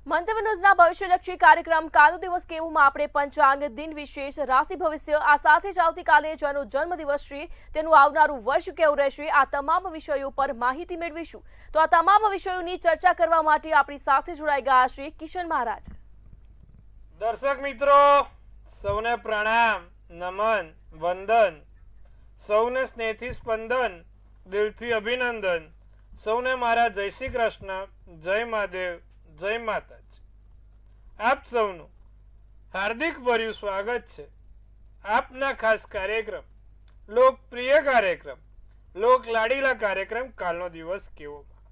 મંતવ્ય ન્યૂઝના ભવિષ્યલક્ષી કાર્યક્રમ કાલનો દિવસ કેવુંમાં આપણે પંચાંગ દિન વિશેષ રાશિ ભવિષ્ય આ સાથે જ આવતીકાલે જેનો જન્મદિવસ છે તેનું આવનારું વર્ષ કેવું રહેશે આ તમામ વિષયો પર માહિતી મેળવીશું। તો આ તમામ વિષયોની ચર્ચા કરવા માટે આપણી સાથે જોડાઈ ગયા છે કિશન મહારાજ। દર્શક મિત્રો સૌને પ્રણામ, નમન, વંદન, સૌને સ્નેહથી સ્પંદન, દિલથી અભિનંદન, સૌને મારા જય શ્રી કૃષ્ણ, જય મહાદેવ, જય માતાજી। આપ સૌનું હાર્દિક ભર્યું સ્વાગત છે આપના ખાસ કાર્યક્રમ, લોકપ્રિય કાર્યક્રમ, લોક લાડીલા કાર્યક્રમ કાલનો દિવસ કેવોમાં।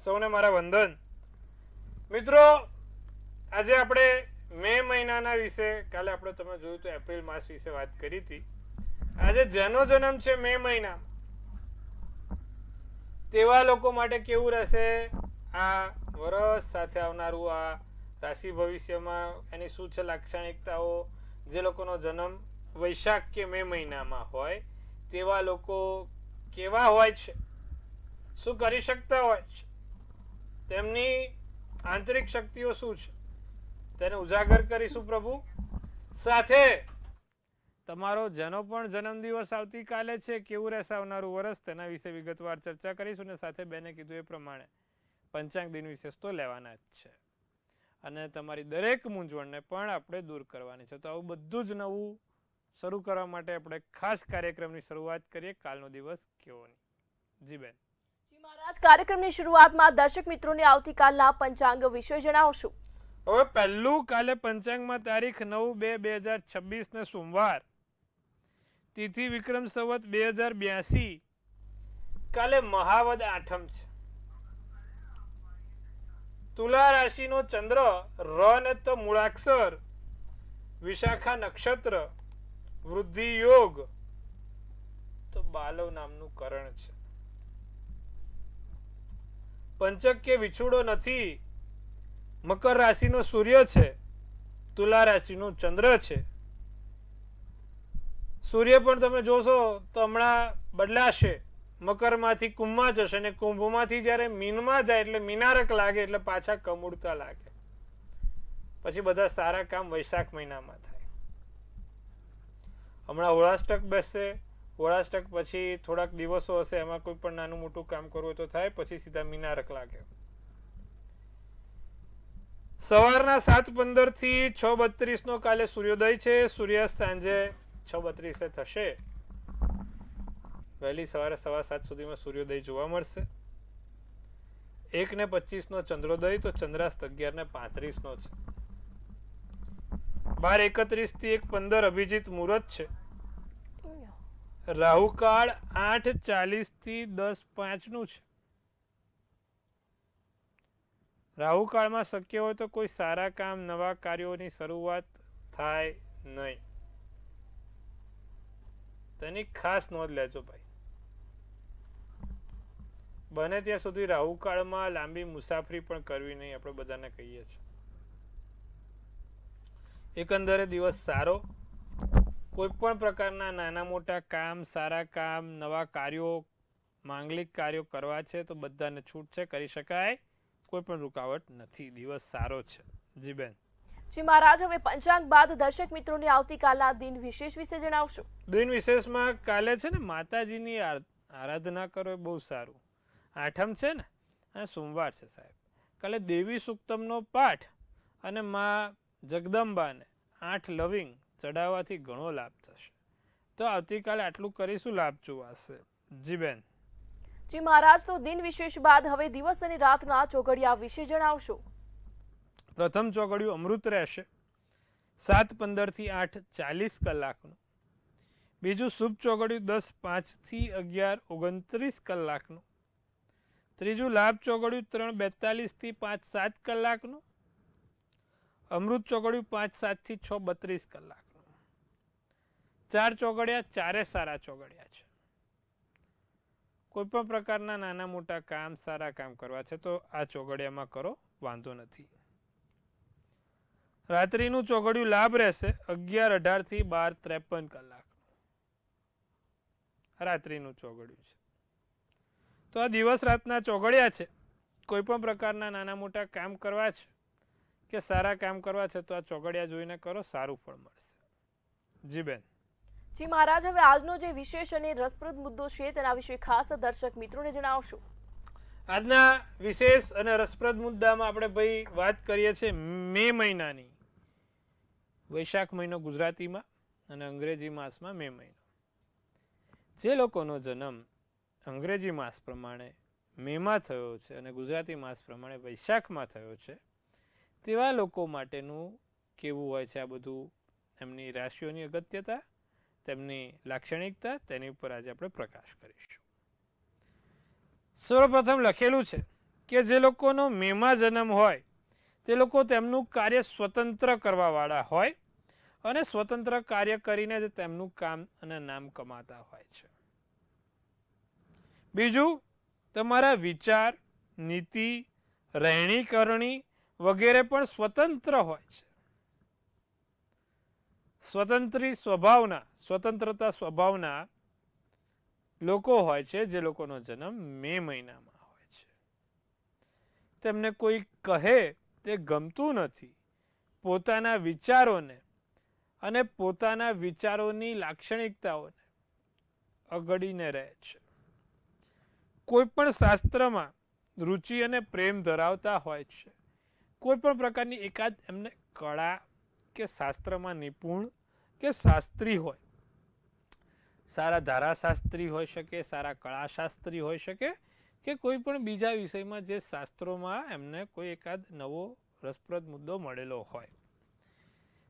સૌને મારા વંદન। મિત્રો આજે આપણે મે મહિનાના વિશે, કાલે આપણે તમે જોયું તો એપ્રિલ માસ વિશે વાત કરી હતી। આજે જેનો જન્મ છે મે મહિના તેવા લોકો માટે કેવું રહેશે આ વર્ષ સાથે આવનારું આ રાશિ ભવિષ્યમાં એની શું છે લાક્ષણિકતાઓ। જે લોકોનો જન્મ વૈશાખ કે મે મહિનામાં હોય તેવા લોકો કેવા હોય છે, શું કરી શકતા હોય છે, તેમની આંતરિક શક્તિઓ શું છે તેને ઉજાગર કરીશું પ્રભુ। સાથે તમારો જેનો પણ જન્મદિવસ આવતીકાલે છે કેવું રહેશે આવનારું વર્ષ તેના વિશે વિગતવાર ચર્ચા કરીશું અને સાથે બેને કીધું એ પ્રમાણે પંચાંગ દિન વિશેષ તો લેવાના જ છે અને તમારી દરેક મૂંઝવણને પણ આપણે દૂર કરવાની છે। તો આવું બધું જ નવું શરૂ કરવા માટે આપણે ખાસ કાર્યક્રમની શરૂઆત કરીએ કાલનો દિવસ કેવોની। જી બેન। જી મહારાજ, કાર્યક્રમની શરૂઆતમાં દર્શક મિત્રોને આવતીકાલના પંચાંગ વિશે જણાવશો। હવે પહેલું કાલે પંચાંગમાં તારીખ 9/2/2026 ને સોમવાર, તિથિ વિક્રમ સંવત 2082, કાલે મહાવદ આઠમ છે। તુલા રાશિનો ચંદ્ર ર ને ત મૂળાક્ષર, વિશાખા નક્ષત્ર, વૃદ્ધિ યોગ, તો બાલવ નામનું કરણ છે। પંચક કે વિછુડો નથી। મકર રાશિનો સૂર્ય છે, તુલા રાશિનો ચંદ્ર છે। સૂર્ય પણ તમે જોશો તો હમણાં બદલાશે, મકરમાંથી કુંભમાં જશે અને કુંભમાંથી જ્યારે મીનમાં જાય એટલે મીનારક લાગે એટલે પાછા કમુડતા લાગે। પછી બધા સારા કામ વૈશાખ મહિનામાં થાય। હમણાં હોળાષ્ટક બેસશે, હોળાષ્ટક પછી થોડાક દિવસો હશે એમાં કોઈ પણ નાનું મોટું કામ કરવું તો થાય, પછી સીધા મીનારક લાગે। સવારના 7:15 થી 6:32 નો કાલે સૂર્યોદય છે। સૂર્યાસ્ત સાંજે 6:32 થશે। વહેલી સવારે 7:15 સુધીમાં સૂર્યોદય જોવા મળશે। 1:25 નો ચંદ્રોદય, તો ચંદ્રાસ્ત 11:35 નો છે। 12:31 થી 1:15 અભિજીત મુહૂર્ત છે। રાહુકાળ 8:40 થી 10:05 નું છે। રાહુકાળમાં શક્ય હોય તો કોઈ સારા કામ, નવા કાર્યોની શરૂઆત થાય નહીં, તેની ખાસ નોંધ લેજો ભાઈ। બને ત્યાં સુધી રાહુકાળમાં લાંબી મુસાફરી પણ કરવી નહીં, આપણે બધાને કહીએ છીએ। એકંદરે દિવસ સારો, કોઈ પણ પ્રકારના નાના મોટા કામ, સારા કામ, નવા કાર્યો, માંગલિક કાર્યો કરવા છે તો બધાને છૂટ છે, કરી શકાય, કોઈ પણ રૂકાવટ નથી, દિવસ સારો છે। જી બેન। જી મહારાજ, હવે પંચાંગ બાદ દર્શક મિત્રોને આવતીકાલના દિન વિશેષ વિશે જણાવશો। દિન વિશેષમાં કાલે છે ને માતાજીની આરાધના કરો એ બહુ સારું। આઠમ છે ને અને સોમવાર છે સાહેબ, કાલે દેવી સુક્તમનો પાઠ અને માં જગદંબાને 8 લવિંગ ચડાવવાથી ઘણો લાભ થશે। તો આવતીકાલે આટલું કરીશું, લાભ જોવાશે। જી બેન। જી મહારાજ, તો દિન વિશેષ બાદ હવે દિવસ અને રાતના ચોઘડિયા વિશે જણાવશો। પ્રથમ ચોઘડિયું અમૃત રહેશે, 7:15 થી 8:40 કલાકનું। બીજું શુભ ચોઘડિયું 10:05 થી 11:29 કલાકનું। ત્રીજું લાભ ચોઘડિયું 3:42 થી 5:07 કલાકનું। અમૃત ચોઘડિયું 5:07 થી 6:32 કલાકનું। 4 ચોઘડિયા, ચારે સારા ચોઘડિયા છે। કોઈ પણ પ્રકારના નાના મોટા કામ, સારા કામ કરવા છે તો આ ચોઘડિયામાં કરો, વાંધો નથી। રાત્રિનું ચોઘડિયું લાભ રહેશે, 11:18 થી 12:53 કલાકનું રાત્રિનું ચોઘડિયું છે। તો આ દિવસ રાતના ચોઘડિયા છે। કોઈ પણ પ્રકારના નાના મોટા કામ કરવા છે કે સારા કામ કરવા છે તો આ ચોઘડિયા જોઈને કરો, સારું ફળ મળશે. જી બેન. જી મહારાજ, હવે આજનો જે વિશેષ અને રસપ્રદ મુદ્દો છે તેના વિશે ખાસ દર્શક મિત્રોને જણાવશો. આજના વિશેષ અને રસપ્રદ મુદ્દામાં આપણે ભાઈ વાત કરીએ છીએ મે મહિનાની. વૈશાખ મહિનો ગુજરાતીમાં અને અંગ્રેજી માસમાં મે મહિનો. જે લોકોનો જન્મ અંગ્રેજી માસ પ્રમાણે મેમાં થયો છે અને ગુજરાતી માસ પ્રમાણે વૈશાખમાં થયો છે તેવા લોકો માટેનું કેવું હોય છે આ બધું, એમની રાશિઓની અગત્યતા, તેમની લાક્ષણિકતા, તેની ઉપર આજે આપણે પ્રકાશ કરીશું. સર્વપ્રથમ લખેલું છે કે જે લોકોનો મેમાં જન્મ હોય તે લોકો તેમનું કાર્ય સ્વતંત્ર કરવાવાળા હોય અને સ્વતંત્ર કાર્ય કરીને જ તેમનું કામ અને નામ કમાતા હોય છે. બીજું, તમારા વિચાર, નીતિ, રહેણી કરણી વગેરે પણ સ્વતંત્ર હોય છે. સ્વતંત્રતા સ્વભાવના લોકો હોય છે જે લોકોનો જન્મ મે મહિનામાં હોય છે. તેમને કોઈ કહે તે ગમતું નથી. પોતાના વિચારોને અને પોતાના વિચારોની લાક્ષણિકતાઓને અગડીને રહે છે. કોઈ પણ શાસ્ત્રમાં રુચિ અને પ્રેમ ધરાવતા હોય છે. કોઈ પણ પ્રકારની એકાદ એમને કળા કે શાસ્ત્રમાં નિપુણ કે શાસ્ત્રી હોય, સારા ધારાશાસ્ત્રી હોઈ શકે, સારા કળાશાસ્ત્રી હોઈ શકે કે કોઈ પણ બીજા વિષયમાં જે શાસ્ત્રોમાં એમને કોઈ એકાદ નવો રસપ્રદ મુદ્દો મળેલો હોય.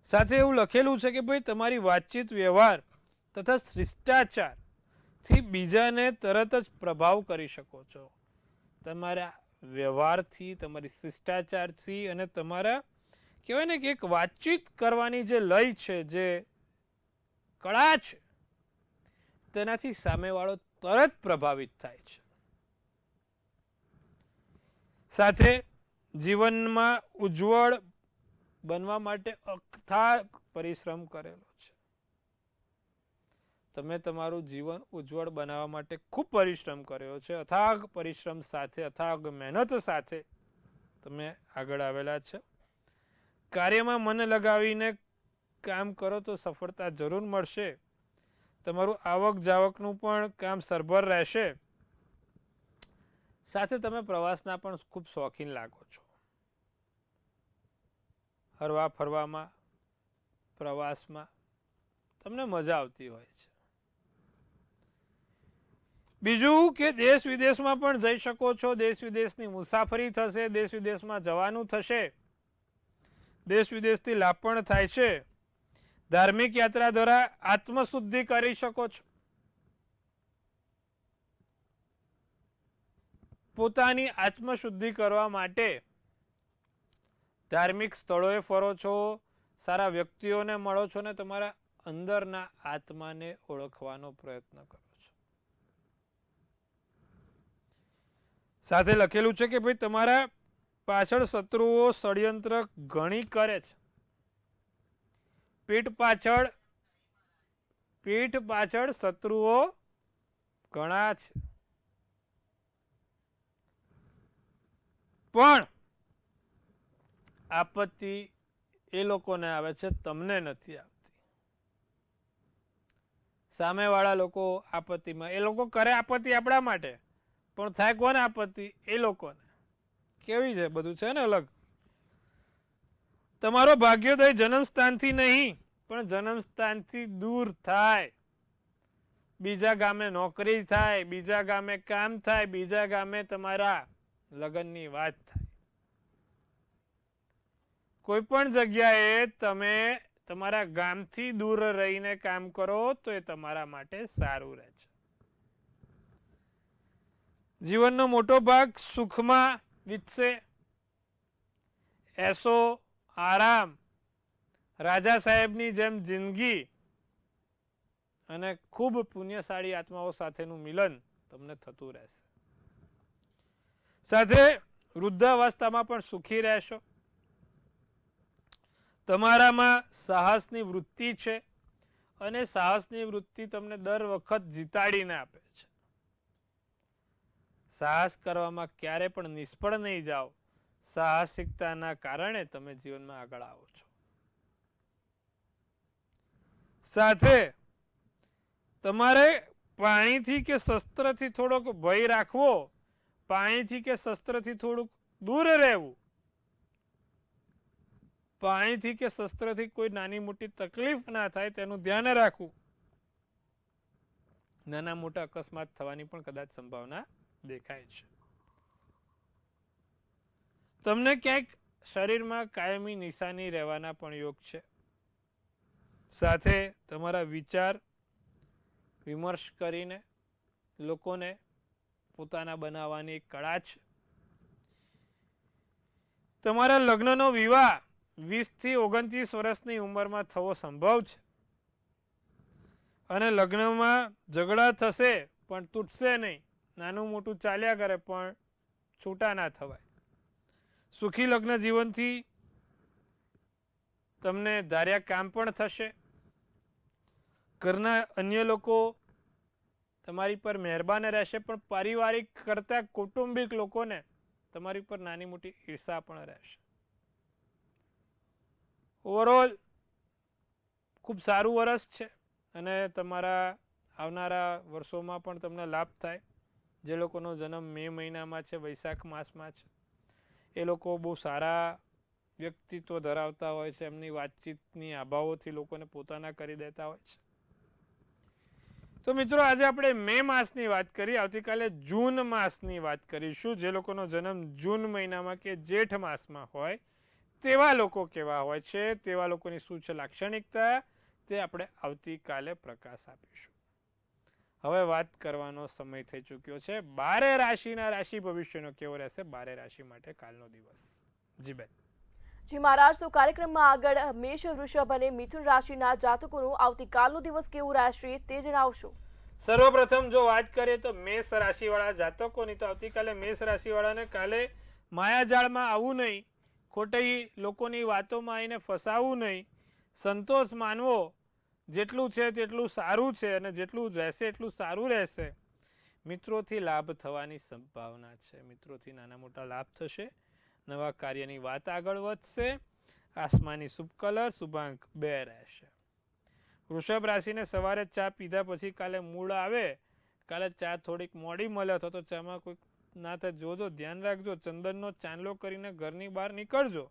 સાથે એવું લખેલું છે કે ભાઈ તમારી વાતચીત, વ્યવહાર તથા શિષ્ટાચારથી બીજાને તરત જ પ્રભાવ કરી શકો છો. તમારા વ્યવહારથી, તમારી શિષ્ટાચારથી અને તમારા કહેવાય ને કે એક વાતચીત કરવાની જે લય છે, જે કળા છે, તેનાથી સામેવાળો તરત પ્રભાવિત થાય છે. સાથે જીવનમાં ઉજ્જવળ બનવા માટે અથાગ પરિશ્રમ કરેલો છે. તમે તમારું જીવન ઉજ્જવળ બનાવવા માટે ખૂબ પરિશ્રમ કર્યો છે. અથાગ પરિશ્રમ સાથે, અથાગ મહેનત સાથે તમે આગળ આવેલા છો. કાર્યમાં મન લગાવીને કામ કરો તો સફળતા જરૂર મળશે. તમારું આવક જાવકનું પણ કામ સરભર રહેશે. સાથે તમે પ્રવાસના પણ ખૂબ શોખીન લાગો છો. હરવા ફરવામાં, પ્રવાસમાં તમને મજા આવતી હોય છે. બીજું કે દેશ વિદેશમાં પણ જઈ શકો છો. દેશ વિદેશની મુસાફરી થશે, દેશ વિદેશમાં જવાનું થશે, દેશ વિદેશથી લાભ પણ થાય છે. ધાર્મિક યાત્રા દ્વારા આત્મશુદ્ધિ કરી શકો છો. પોતાની આત્મશુદ્ધિ કરવા માટે ધાર્મિક સ્થળોએ ફરો છો, સારા વ્યક્તિઓને મળો છો ને તમારા અંદરના આત્માને ઓળખવાનો પ્રયત્ન કરો છો. સાથે લખેલું છે કે ભાઈ તમારા પાછળ શત્રુઓ ષડયંત્ર ઘણી કરે છે. પીઠ પાછળ શત્રુઓ ઘણા છે, પણ આપત્તિ એ લોકોને આવે છે, તમને નથી આવતી. સામેવાળા લોકો આપત્તિમાં, એ લોકો કરે આપત્તિ આપણા માટે, પણ થાય કોને આપત્તિ? એ લોકોને. કેવી છે બધું, છે ને અલગ. તમારો ભાગ્યોદય જન્મસ્થાનથી નહીં પણ જન્મસ્થાનથી દૂર થાય. બીજા ગામે નોકરી થાય, બીજા ગામે કામ થાય, બીજા ગામે તમારા લગ્નની વાત થાય. કોઈ પણ જગ્યાએ તમે તમારા ગામથી દૂર રહીને કામ કરો તો એ તમારા માટે સારું રહે છે. જીવનનો મોટો ભાગ સુખમાં વીતશે. એસો આરામ, રાજા સાહેબની જેમ જિંદગી અને ખૂબ પુણ્યશાળી આત્માઓ સાથેનું મિલન તમને થતું રહેશે. સાથે વૃદ્ધાવસ્થામાં પણ સુખી રહેશો. તમારામાં સાહસની વૃત્તિ છે અને સાહસની વૃત્તિ તમને દર વખત જીતાડીને આપે છે. સાહસ કરવામાં ક્યારે પણ નિષ્ફળ નહીં જાઓ. સાહસિકતાના કારણે તમે જીવનમાં આગળ આવો છો. સાથે તમારે પાણીથી કે શસ્ત્રથી થોડોક ભય રાખવો, પાણીથી કે શસ્ત્રથી થોડુંક દૂર રહેવું, પાણીથી કે શસ્ત્રથી કોઈ નાની મોટી તકલીફ ના થાય તેનું ધ્યાન રાખવું. નાના મોટા અકસ્માત થવાની પણ કદાચ સંભાવના દેખાય છે. તમને ક્યાંક શરીરમાં કાયમી નિશાની રહેવાના પણ યોગ છે. સાથે તમારા વિચાર વિમર્શ કરીને લોકોને પોતાના બનાવવાની એક કળા છે. તમારા લગ્નનો વિવાહ 20 થી 29 વર્ષની ઉંમરમાં થવો સંભવ છે. અને લગ્નમાં ઝઘડા થશે પણ તૂટશે નહીં. નાનું મોટું ચાલ્યા કરે પણ છૂટા ના થવાય. સુખી લગ્ન જીવનથી તમને ધાર્યા કામ પણ થશે. ઘરના અન્ય લોકો તમારી પર મહેરબાન રહેશે, પણ પારિવારિક કરતા કૌટુંબિક લોકોને તમારી પર નાની મોટી ઈર્ષા પણ રહેશે. ઓવરઓલ ખૂબ સારું વર્ષ છે અને તમારા આવનારા વર્ષોમાં પણ તમને લાભ થાય. જે લોકોનો જન્મ મે મહિનામાં છે, વૈશાખ માસમાં છે, એ લોકો બહુ સારા વ્યક્તિત્વ ધરાવતા હોય છે. એમની વાતચીતની આભાઓથી લોકોને પોતાના કરી દેતા હોય છે. તો મિત્રો, આજે આપણે મે માસની વાત કરી. આવતીકાલે જૂન માસની વાત કરીશું. જે લોકોનો જન્મ જૂન મહિનામાં કે જેઠ માસમાં હોય તેવા લોકો કેવા હોય છે, તેવા લોકોની શું છે લાક્ષણિકતા, તે આપણે આવતીકાલે પ્રકાશ આપીશું. હવે વાત કરવાનો સમય થઈ ચૂક્યો છે. 12 રાશિના રાશિ ભવિષ્યનો કેવો રહેશે 12 રાશિ માટે કાલનો દિવસ. જી બેન. જી મહારાજ, તો કાર્યક્રમમાં આગળ મેષ, વૃષભ અને મિથુન રાશિના જાતકોનું આવતીકાલનો દિવસ કેવું રહેશે તે જણાવશો. સર્વપ્રથમ જો વાત કરીએ તો મેષ રાશિવાળા જાતકોની, તો આવતીકાલે મેષ રાશિવાળાને કાલે માયાજાળમાં આવવું નહીં, ખોટી લોકોની વાતોમાં આવીને ફસાવવું નહીં, સંતોષ માનવો. જેટલું છે તેટલું સારું છે અને જેટલું રહેશે એટલું સારું રહેશે. મિત્રોથી લાભ થવાની સંભાવના છે. મિત્રોથી નાના મોટા લાભ થશે. નવા કાર્યની વાત આગળ વધશે. આસમાની શુભ કલર શુભાંક 2 રહેશે. વૃષભ રાશિને સવારે ચા પીધા પછી કાલે મૂળ આવે, કાલે ચા થોડીક મોડી મળે અથવા તો ચામાં કોઈ ના થાય જોજો, ધ્યાન રાખજો. ચંદનનો ચાંદલો કરીને ઘરની બહાર નીકળજો.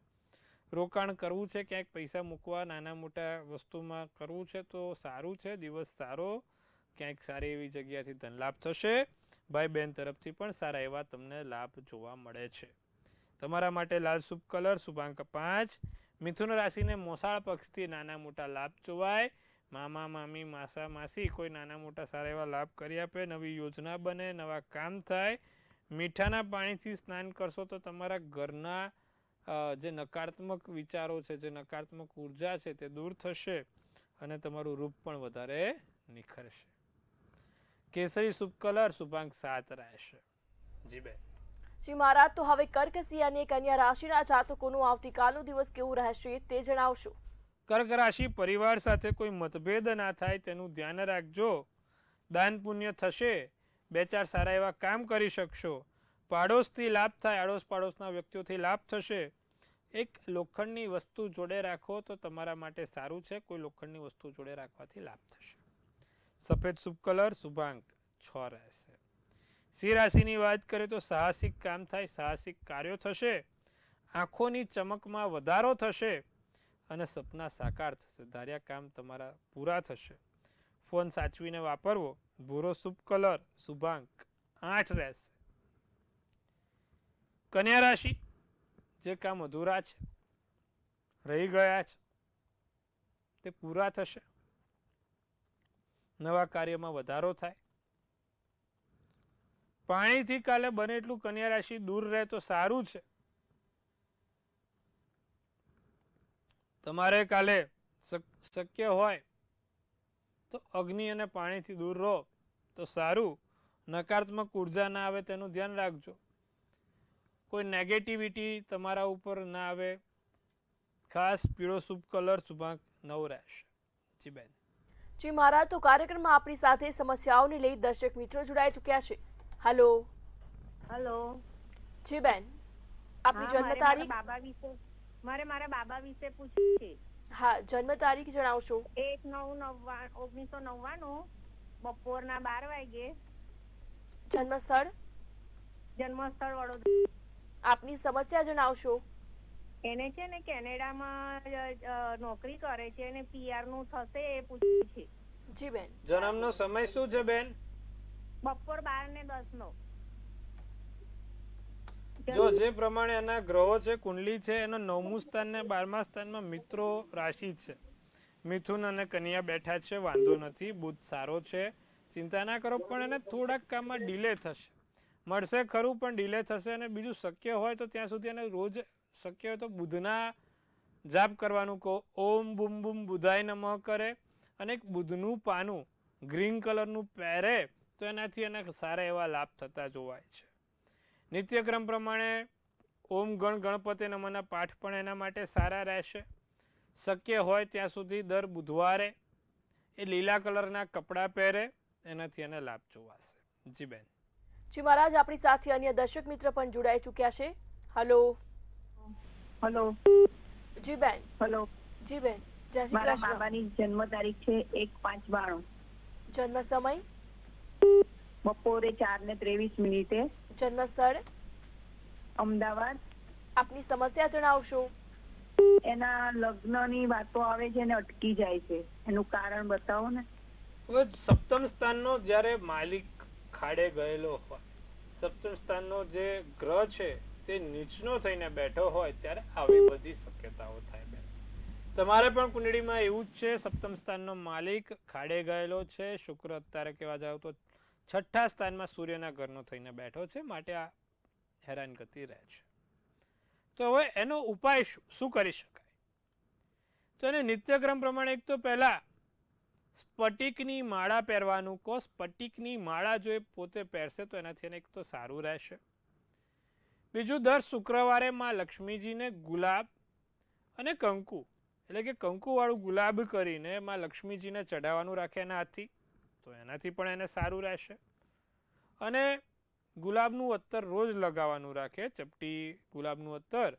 રોકાણ કરવું છે, ક્યાંક પૈસા મૂકવા, નાના મોટા વસ્તુમાં કરવું છે તો સારું છે. દિવસ સારો, ક્યાંક સારી એવી જગ્યાથી ધન લાભ થશે. ભાઈ બહેન તરફથી પણ સારા એવા તમને લાભ જોવા મળે છે. તમારા માટે લાલ શુભ કલર શુભાંક 5. મિથુન રાશિને મોસાળ પક્ષથી નાના મોટા લાભ જોવાય. મામા મામી માસા માસી કોઈ નાના મોટા સારા એવા લાભ કરી આપે. નવી યોજના બને, નવા કામ થાય. મીઠાના પાણીથી સ્નાન કરશો તો તમારા ઘરના જે નકારાત્મક વિચારો છે, જે નકારાત્મક ઉર્જા છે તે દૂર થશે અને તમારું રૂપ પણ વધારે નિખરશે. કેસરી શુભ કલર શુભાંક 7 રહેશે. જી બેન. જી મહારાજ, તો હવે કર્ક, સિંહ અને કન્યા રાશિના જાતકોનું આવતીકાલનો દિવસ કેવું રહેશે તે જણાવશો. કર્ક રાશિ, પરિવાર સાથે કોઈ મતભેદ ના થાય તેનું ધ્યાન રાખજો. દાન પુણ્ય થશે. 2-4 સારા એવા કામ કરી શકશો. પાડોશથી લાભ થાય. આડોશ પાડોશના વ્યક્તિઓથી લાભ થશે. એક લોખંડની વસ્તુ જોડે રાખો તો તમારા માટે સારું છે. કોઈ લોખંડની વસ્તુ જોડે રાખવાથી લાભ થશે. સફેદ શુભ કલર શુભાંક 6 રહેશે. સિંહ રાશિની વાત કરીએ તો સાહસિક કામ થાય, સાહસિક કાર્યો થશે. આંખોની ચમકમાં વધારો થશે અને સપના સાકાર થશે. ધાર્યા કામ તમારા પૂરા થશે. ફોન સાચવીને વાપરવો. ભૂરો શુભ કલર શુભાંક 8 રહેશે. કન્યા રાશિ, જે કામ અધૂરા છે, રહી ગયા છે, તે પૂરા થશે. નવા કાર્યમાં વધારો થાય. પાણીથી કાલે બને એટલું કન્યા રાશિ દૂર રહે તો સારું છે. તમારે કાલે શક્ય હોય તો અગ્નિ અને પાણીથી દૂર રહો તો સારું. નકારાત્મક ઉર્જા ના આવે તેનું ધ્યાન રાખજો. કોઈ નેગેટિવિટી તમારા ઉપર ના આવે. ખાસ પીળો શુભ કલર શુભાંક 9 રહેશે. જી બેન. જી મહારાજ, તો કાર્યક્રમમાં આપણી સાથે સમસ્યાઓને લઈ દર્શક મિત્રો જોડાઈ ચૂક્યા છે. હેલો. હેલો. જી બેન. આપની હા, જન્મ મારે તારીખ? મારા બાબા વિશે પૂછવું છે. હા, જન્મ તારીખ જણાવશો? 1/9/1999 બપોરના 12 વાગે. જન્મ સ્થળ? જન્મસ્થળ વડોદરા. આપની સમસ્યા જણાવશો? એને છે ને કેનેડામાં નોકરી કરે છે અને PR નું થશે એ પૂછવું છે. જી બેન. જન્મનો સમય શું છે બેન? બપોર 12:10 નો. જો જે પ્રમાણે એના ગ્રહો છે, કુંડલી છે, એનો 9મું સ્થાન ને 12મા સ્થાનમાં મિત્રો રાશિ છે. મિથુન અને કન્યા બેઠા છે, વાંધો નથી, બુધ સારો છે, ચિંતા ના કરો, પણ એને થોડાક કામમાં ડિલે થશે. મળશે ખરું પણ ડિલે થશે. અને બીજું શક્ય હોય તો ત્યાં સુધી એને રોજ શક્ય હોય તો બુધના જાપ કરવાનું કહો. ઓમ બુમ બુમ બુધાય નમઃ કરે અને એક બુધનું પાનું ગ્રીન કલરનું પહેરે તો એનાથી એને સારા એવા લાભ થતા જોવાય છે. નિત્યક્રમ પ્રમાણે ઓમ ગણ ગણપતિ નમઃના પાઠ પણ એના માટે સારા રહેશે. શક્ય હોય ત્યાં સુધી દર બુધવારે એ લીલા કલરના કપડાં પહેરે, એનાથી એને લાભ જોવાશે. જી બેન. જી મહારાજ, આપણી સાથે અન્ય દર્શક મિત્ર પણ જોડાઈ ચૂક્યા છે. હલો. હલો. જી બેન. હલો. જી બેન, જય શ્રી મારા કૃષ્ણ. બાબાની જન્મ તારીખ છે 1/5/92. જન્મ સમય? બપોરે 4:23. જન્મ સ્થળ? અમદાવાદ. આપની સમસ્યા જણાવશો? એના લગ્નની વાતો આવે છે ને અટકી જાય છે, એનું કારણ બતાવો ને. હવે સપ્તમ સ્થાનનો જ્યારે માલિક ખાડે ગયેલો હોય, સપ્તમ સ્થાનનો જે ગ્રહ છે તે નીચનો થઈને બેઠો હોય ત્યારે આવી બધી શક્યતાઓ થાય બેન. તમારે પણ કુંડળીમાં એવું જ છે. સપ્તમ સ્થાનનો માલિક ખાડે ગયેલો છે. શુક્ર અત્યારે કહેવા જાવ તો 6ઠ્ઠા સ્થાનમાં સૂર્યના ઘરનો થઈને બેઠો છે, માટે આ હેરાનગતિ રહે છે. તો હવે એનો ઉપાય શું કરી શકાય? તો એને નિત્યક્રમ પ્રમાણે એક તો પહેલા સ્ફટિકની માળા પહેરવાનું કહો. સ્ફટિકની માળા જો એ પોતે પહેરશે તો એનાથી એને એક તો સારું રહેશે. બીજું, દર શુક્રવારે માં લક્ષ્મીજીને ગુલાબ અને કંકુ, એટલે કે કંકુવાળું ગુલાબ કરીને માં લક્ષ્મીજીને ચઢાવવાનું રાખે એના હાથથી, તો એનાથી પણ એને સારું રહેશે. અને ગુલાબનું અત્તર રોજ લગાવવાનું રાખે. ચપટી ગુલાબનું અત્તર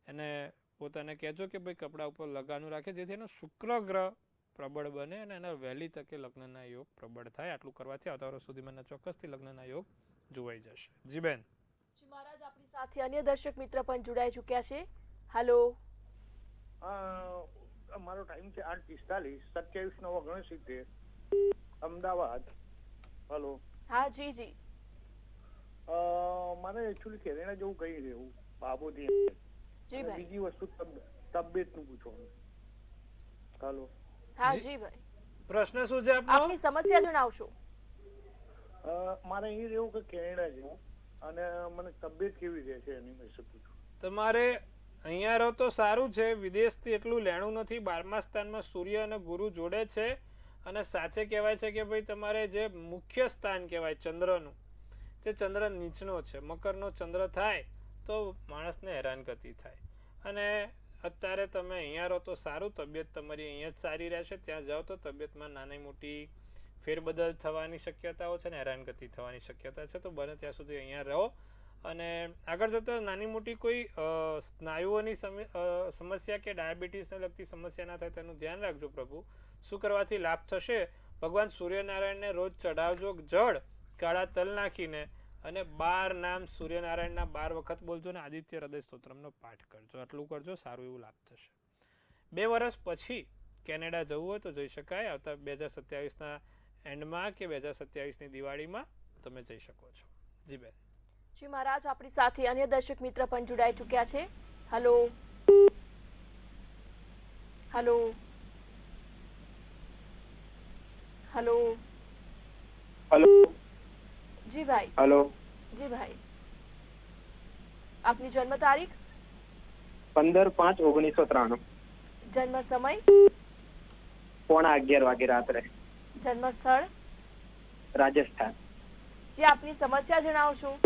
એને પોતાને કહેજો કે ભાઈ કપડા ઉપર લગાવવાનું રાખે, જેથી એનો શુક્ર ગ્રહ પ્રબળ બને અને એના વહેલી તકે લગ્નના યોગ પ્રબળ થાય. આટલું કરવાથી આવતા વર્ષ સુધીમાં ચોક્કસથી લગ્નના યોગ જોવાઈ જશે. જી બેન. જી મહારાજ, આપણી સાથે અન્ય દર્શક મિત્ર પણ જોડાઈ ચૂક્યા છે. હલો. મારો ટાઈમ છે 8:45, 27/9/69, અમદાવાદ. હલો. હા જી જી. મારે એકચ્યુઅલી કેનેડા જવું કઈ રહેવું બાબોથી. જી ભાઈ. બીજી વસ્તુ તબિયતનું પૂછવાનું. હલો. હા જી ભાઈ. પ્રશ્ન શું છે આપનો? આપની સમસ્યા જણાવશો? મારે અહીં રહેવું કે કેનેડા જવું, અને મને તબિયત કેવી રહે છે એની વિશે પૂછું. તમારે અહીંયા રહો તો સારું છે. વિદેશથી એટલું લેણું નથી. 12મા સ્થાનમાં સૂર્ય અને ગુરુ જોડે છે. અને સાથે કહેવાય છે કે ભાઈ તમારે જે મુખ્ય સ્થાન કહેવાય ચંદ્રનું, તે ચંદ્ર નીચનો છે. મકરનો ચંદ્ર થાય તો માણસને હેરાનગતિ થાય. અને અત્યારે તમે અહીંયા રહો તો સારું. તબિયત તમારી અહીંયા જ સારી રહેશે. ત્યાં જાઓ તો તબિયતમાં નાની મોટી ફેરબદલ થવાની શક્યતાઓ છે ને હેરાનગતિ થવાની શક્યતા છે. તો બને ત્યાં સુધી અહીંયા રહો. અને આગળ જતાં નાની મોટી કોઈ સ્નાયુઓની સમસ્યા કે ડાયાબિટીસને લગતી સમસ્યા ના થાય તેનું ધ્યાન રાખજો પ્રભુ. શું કરવાથી લાભ થશે? ભગવાન સૂર્યનારાયણને રોજ ચડાવજો જળ કાળા તલ નાખીને, અને 12 નામ સૂર્યનારાયણના 12 વખત બોલજો ને આદિત્ય હૃદય સ્તોત્રમનો પાઠ કરજો. આટલું કરજો, સારું એવું લાભ થશે. 2 વર્ષ પછી કેનેડા જવું હોય તો જઈ શકાય. આવતા 2027ના એન્ડમાં કે 2027ની દિવાળીમાં તમે જઈ શકો છો. જી બેન. જી મહારાજ, આપણી સાથે અન્ય દર્શક મિત્ર પણ જોડાઈ ચૂક્યા છે. હલો. હલો. હલો. હલો. જી ભાઈ. હલો. જી ભાઈ. આપની જન્મ તારીખ? 15/5/1993. જન્મ સમય? 11:15 વાગે રાત્રે. જન્મ સ્થળ? રાજસ્થાન. જી આપની સમસ્યા જણાવશો?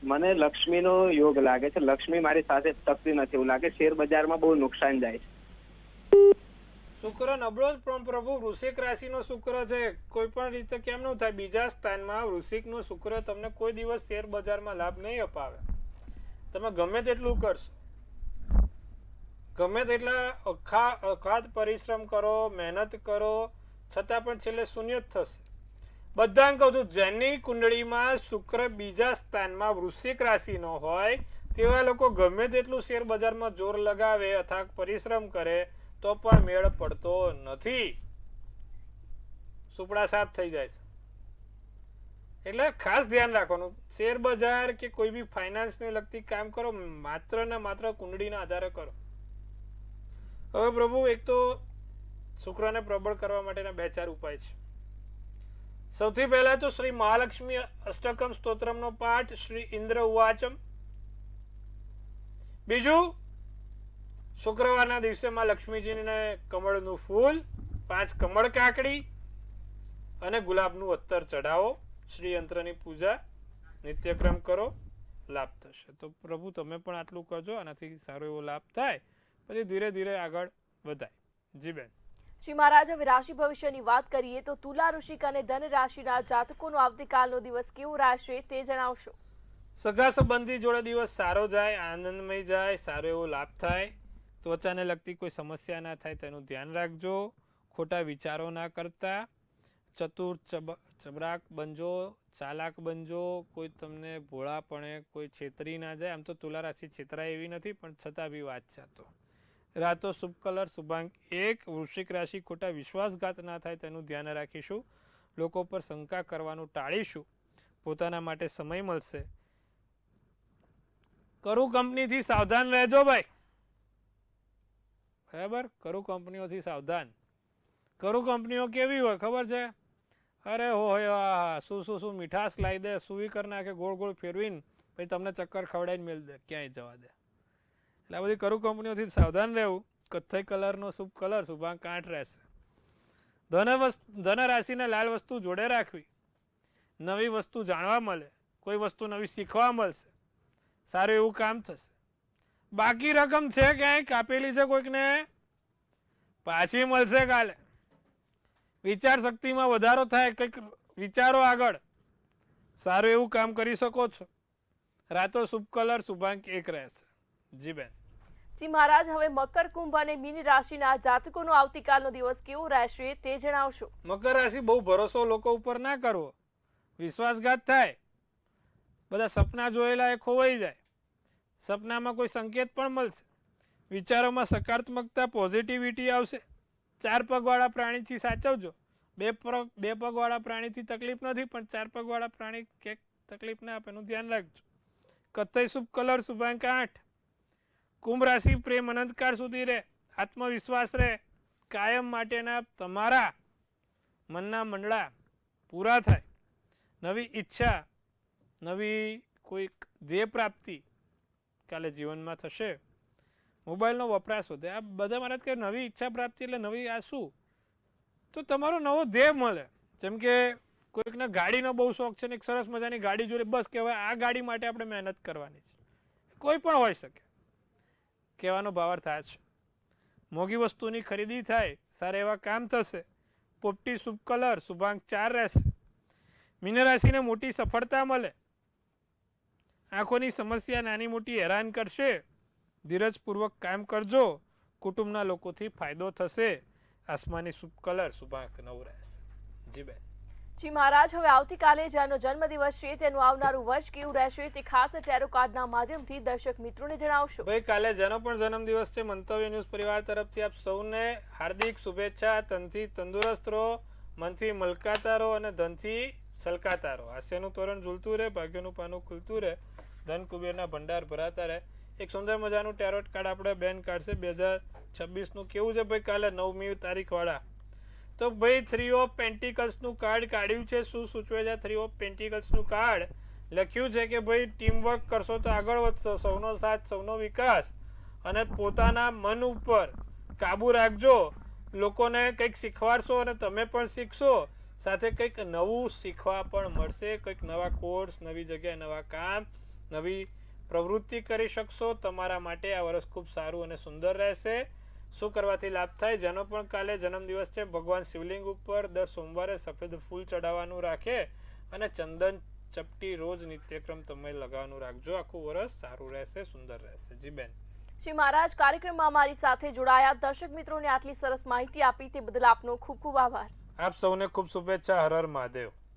મને લક્ષ્મીનો યોગ લાગે છે. લક્ષ્મી મારી સાથે ટકતી નથી એવું લાગે. શેર બજારમાં બહુ નુકસાન જાય છે. શુક્ર નબળો જ પણ પ્રભુ વૃશ્ચિક રાશિનો શુક્ર છે. કોઈ પણ રીતે કેમનું થાય? બીજા સ્થાનમાં વૃશ્ચિકનો શુક્ર તમને કોઈ દિવસ શેર બજારમાં લાભ નહીં અપાવે. તમે ગમે તેટલું કરશો, ગમે તેટલા અખાત પરિશ્રમ કરો, મહેનત કરો, છતાં પણ છેલ્લે શૂન્ય જ થશે. બધાને કહું છું, જેની કુંડળીમાં શુક્ર બીજા સ્થાનમાં વૃશ્ચિક રાશિનો હોય તેવા લોકો ગમે તેટલું શેર બજારમાં જોર લગાવે, અથાગ પરિશ્રમ કરે, તો પણ મેળ પડતો નથી. સુપડા સાફ થઈ જાય છે. એટલે ખાસ ધ્યાન રાખવાનું, શેર બજાર કે કોઈ બી ફાઇનાન્સને લગતી કામ કરો, માત્ર ને માત્ર કુંડળીના આધારે કરો. હવે પ્રભુ, એક તો શુક્રને પ્રબળ કરવા માટેના 2-4 ઉપાય છે. સૌથી પહેલા તો શ્રી મહાલક્ષ્મી અષ્ટકમ સ્તોત્રમનો પાઠ, શ્રી ઇન્દ્ર ઉવાચમ. બીજું, શુક્રવારના દિવસે માં લક્ષ્મીજીને કમળનું ફૂલ, 5 કમળ કાકડી અને ગુલાબનું અત્તર ચઢાવો. શ્રી યંત્રની પૂજા નિત્યક્રમ કરો, લાભ થશે. તો પ્રભુ તમે પણ આટલું કરજો, આનાથી સારો એવો લાભ થાય, પછી ધીરે ધીરે આગળ વધાય. જી બેન. શ્રી મહારાજ, હવે રાશિ ભવિષ્યની વાત કરીએ તો તુલા, વૃશ્ચિક અને ધન રાશિના જાતકોનો આવતીકાલનો દિવસ કેવો રહેશે તે જણાવશો. સગા સંબંધી જોડે દિવસ સારો જાય, આનંદમય જાય, સારો એવો લાભ થાય. ત્વચાને લગતી કોઈ સમસ્યા ના થાય તેનું ધ્યાન રાખજો. ખોટા વિચારો ના કરતા. ચતુર ચબરાક બનજો, ચાલાક બનજો. કોઈ તમને ભોળાપણે કોઈ છેતરી ના જાય. આમ તો તુલા રાશિ છેતરાય એવી નથી, પણ છતાં બી વાત છે. તો રાતો શુભ કલર શુભાંક 1. વૃશ્ચિક રાશિ ખોટા વિશ્વાસઘાત ના થાય તેનું ધ્યાન રાખીશું. લોકો પર શંકા કરવાનું ટાળીશું. પોતાના માટે સમય મળશે. કરુ કંપનીથી સાવધાન રહેજો ભાઈ. બરાબર, કરુ કંપનીઓથી સાવધાન. કરુ કંપનીઓ કેવી હોય ખબર છે? અરે હોય, શું મીઠાશ લાવી દે, સુવી કરી નાખે, ગોળ ગોળ ફેરવીને પછી તમને ચક્કર ખવડાવીને મેળ દે, ક્યાંય જવા દે. એટલે આ બધી કરુ કંપનીઓથી સાવધાન રહેવું. કથ્થઈ કલરનો શુભ કલર શુભાંક 8 રહેશે. ધન રાશિને લાલ વસ્તુ જોડે રાખવી. નવી વસ્તુ જાણવા મળે, કોઈ વસ્તુ નવી શીખવા મળશે, સારું એવું કામ થશે. બાકી રકમ છે ક્યાંય કાપેલી છે કોઈકને, પાછી મળશે કાલે. વિચાર શક્તિમાં વધારો થાય, કંઈક વિચારો આગળ, સારું એવું કામ કરી શકો છો. રાતો શુભ કલર શુભાંક 1 રહેશે. જી બેન. જી મહારાજ, હવે મકર, કુંભ અને મીન રાશિના જાતકોનો આવતીકાલનો દિવસ કેવો રહેશે તે જણાવશો. મકર રાશિ, બહુ ભરોસો લોકો ઉપર ના કરવો, વિશ્વાસઘાત થાય. બધા સપના જોયેલા એ ખોવાઈ જાય. સપનામાં કોઈ સંકેત પણ મળશે. વિચારોમાં સકારાત્મકતા, પોઝિટિવિટી આવશે. 4 પગવાળા પ્રાણીથી સાચવજો. 2 પગવાળા પ્રાણીથી તકલીફ નથી, પણ 4 પગવાળા પ્રાણી ક્યાંક તકલીફ ના આપે એનું ધ્યાન રાખજો. કથ્થઈ શુભ કલર શુભાંક 8. કુંભ રાશિ, પ્રેમ અનંતકાળ સુધી રહે, આત્મવિશ્વાસ રહે. કાયમ માટેના તમારા મનના મંડળા પૂરા થાય. નવી ઈચ્છા, નવી કોઈક ધ્યેય પ્રાપ્તિ કાલે જીવનમાં થશે. મોબાઈલનો વપરાશ વધે. આ બધા મારા કે નવી ઈચ્છા પ્રાપ્તિ એટલે નવી આ શું, તો તમારો નવો ધ્યેય મળે. જેમ કે કોઈકને ગાડીનો બહુ શોખ છે ને એક સરસ મજાની ગાડી જોડે, બસ કે હવે આ ગાડી માટે આપણે મહેનત કરવાની છે. કોઈ પણ હોઈ શકે, કહેવાનો ભાવાર્થ થાય છે. મોંઘી વસ્તુની ખરીદી થાય, સારા એવા કામ થશે. પોપટી શુભ કલર શુભાંક 4 રહેશે. મીન રાશિને મોટી સફળતા મળે. આંખોની સમસ્યા નાની મોટી હેરાન કરશે. ધીરજપૂર્વક કામ કરજો. કુટુંબના લોકોથી ફાયદો થશે. આસમાની શુભ કલર શુભાંક 9 રહેશે. જી બેન. જી મહારાજ, હવે આવતીકાલે જેનો જન્મદિવસ છે તેનું આવનારું વર્ષ કેવું રહેશે તે ખાસ ટેરો કાર્ડના માધ્યમથી દર્શક મિત્રોને જણાવશો. ભાઈ, કાલે જેનો પણ જન્મદિવસ છે, મંતવ્ય ન્યૂઝ પરિવાર તરફથી આપ સૌને હાર્દિક શુભેચ્છા. તનથી તંદુરસ્ત રહો, મનથી મલકાતા રહો અને ધનથી છલકાતા રહો. હાસ્યનું તોરણ ઝૂલતું રહે, ભાગ્યનું પાનું ખુલતું રહે, ધન કુબેરના ભંડાર ભરાતા રહે. એક સુંદર મજાનું ટેરોટ કાર્ડ આપણે બેન કાઢશે 2026નું. કેવું છે ભાઈ કાલે 9મી તારીખ વાળા? તો ભાઈ 3 ઓફ પેન્ટિકલ્સનું કાર્ડ કાઢ્યું છે. શું સૂચવે છે 3 ઓફ પેન્ટિકલ્સનું કાર્ડ? લખ્યું છે કે ભાઈ ટીમવર્ક કરશો તો આગળ વધશો, સૌનો સાથ સૌનો વિકાસ, અને પોતાના મન ઉપર કાબુ રાખજો. લોકોને કંઈક શીખવાડશો અને તમે પણ શીખશો, સાથે કંઈક નવું શીખવા પણ મળશે. કંઈક નવા કોર્સ, નવી જગ્યાએ નવા કામ, નવી પ્રવૃત્તિ કરી શકશો. તમારા માટે આ વર્ષ ખૂબ સારું અને સુંદર રહેશે. શું કરવાથી લાભ થાય? જેનો પણ કાલે જન્મદિવસ છે, ભગવાન શિવલિંગ ઉપર દર સોમવારે સફેદ ફૂલ ચડાવવાનું રાખે અને ચંદન ચપટી રોજ નિત્યક્રમ તમે લગાવવાનું રાખજો. આખું વર્ષ સારું રહેશે, સુંદર રહેશે. જી બેન. શ્રી મહારાજ, કાર્યક્રમમાં અમારી સાથે જોડાયા દર્શક મિત્રોને આટલી સરસ માહિતી આપી તે બદલ આપનો ખૂબ ખૂબ આભાર. આપ સૌને ખૂબ શુભેચ્છા. હર હર મહાદેવ.